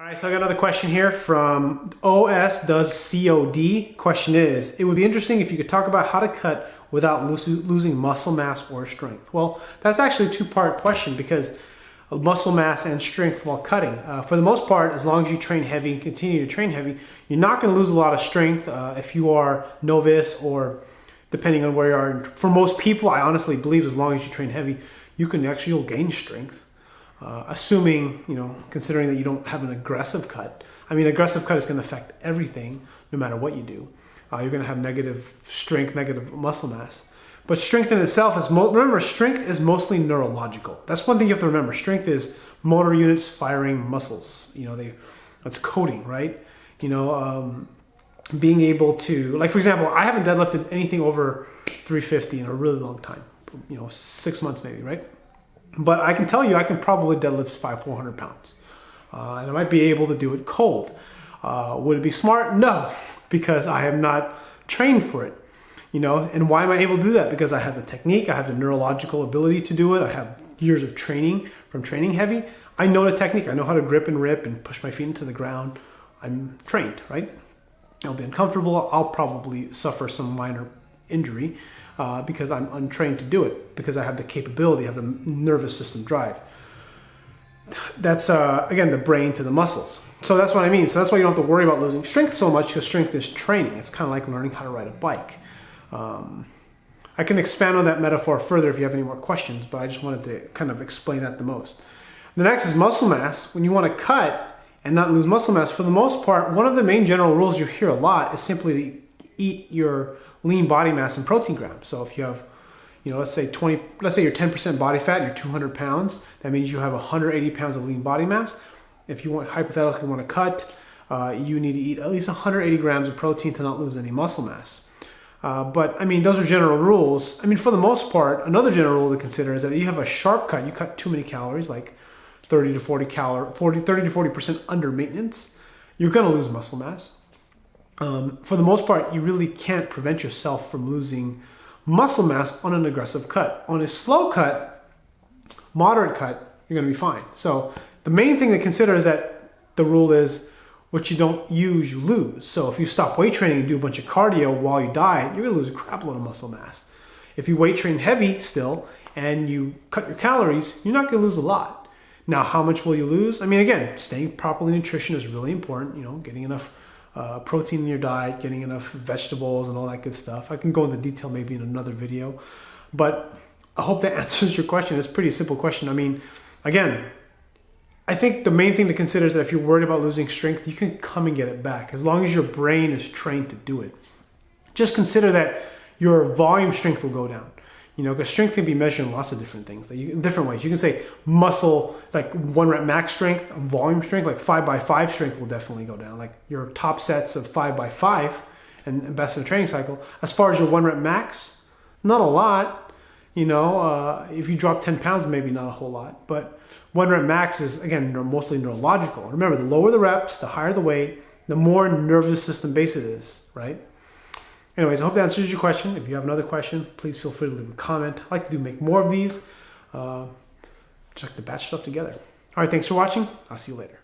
All right, so I got another question here from OS Does COD. Question is, it would be interesting if you could talk about how to cut without losing muscle mass or strength. Well, that's actually a two-part question because muscle mass and strength while cutting. For the most part, as long as you train heavy and continue to train heavy, you're not going to lose a lot of strength if you are novice or depending on where you are. For most people, I honestly believe as long as you train heavy, you'll gain strength. Assuming, considering that you don't have an aggressive cut. I mean, aggressive cut is going to affect everything, no matter what you do. You're going to have negative strength, negative muscle mass. But strength in itself is, remember, strength is mostly neurological. That's one thing you have to remember. Strength is motor units firing muscles. That's coding, right? Being able to, like for example, I haven't deadlifted anything over 350 in a really long time. 6 months maybe, right? But I can tell you I can probably deadlift 400 pounds. And I might be able to do it cold. Would it be smart? No, because I am not trained for it. And why am I able to do that? Because I have the technique, I have the neurological ability to do it. I have years of training from training heavy. I know the technique. I know how to grip and rip and push my feet into the ground. I'm trained, right? I'll be uncomfortable. I'll probably suffer some minor injury. Because I'm untrained to do it, because I have the capability, I have the nervous system drive. That's, again, the brain to the muscles. So that's what I mean. So that's why you don't have to worry about losing strength so much, because strength is training. It's kind of like learning how to ride a bike. I can expand on that metaphor further if you have any more questions, but I just wanted to kind of explain that the most. The next is muscle mass. When you want to cut and not lose muscle mass, for the most part, one of the main general rules you hear a lot is simply to eat your lean body mass in protein grams. So if you have, let's say you're 10% body fat and you're 200 pounds, that means you have 180 pounds of lean body mass. If you hypothetically want to cut, you need to eat at least 180 grams of protein to not lose any muscle mass. But I mean, those are general rules. I mean, for the most part, another general rule to consider is that if you have a sharp cut, you cut too many calories, like 30 to 40% under maintenance, you're going to lose muscle mass. For the most part, you really can't prevent yourself from losing muscle mass on an aggressive cut. On a slow cut, moderate cut, you're going to be fine. So the main thing to consider is that the rule is what you don't use, you lose. So if you stop weight training and do a bunch of cardio while you diet, you're going to lose a crap load of muscle mass. If you weight train heavy still and you cut your calories, you're not going to lose a lot. Now, how much will you lose? I mean, again, staying properly nutrition is really important, getting enough protein in your diet, getting enough vegetables and all that good stuff. I can go into detail maybe in another video, but I hope that answers your question. It's a pretty simple question. I mean, again, I think the main thing to consider is that if you're worried about losing strength, you can come and get it back as long as your brain is trained to do it. Just consider that your volume strength will go down. Because strength can be measured in lots of different things, in different ways. You can say muscle, like 1 rep max strength, volume strength, like 5x5 strength will definitely go down. Like your top sets of 5x5 and best in the training cycle. As far as your 1 rep max, not a lot. If you drop 10 pounds, maybe not a whole lot. But 1 rep max is, again, mostly neurological. Remember, the lower the reps, the higher the weight, the more nervous system based it is, right? Anyways, I hope that answers your question. If you have another question, please feel free to leave a comment. I like to make more of these. Check the batch stuff together. All right, thanks for watching. I'll see you later.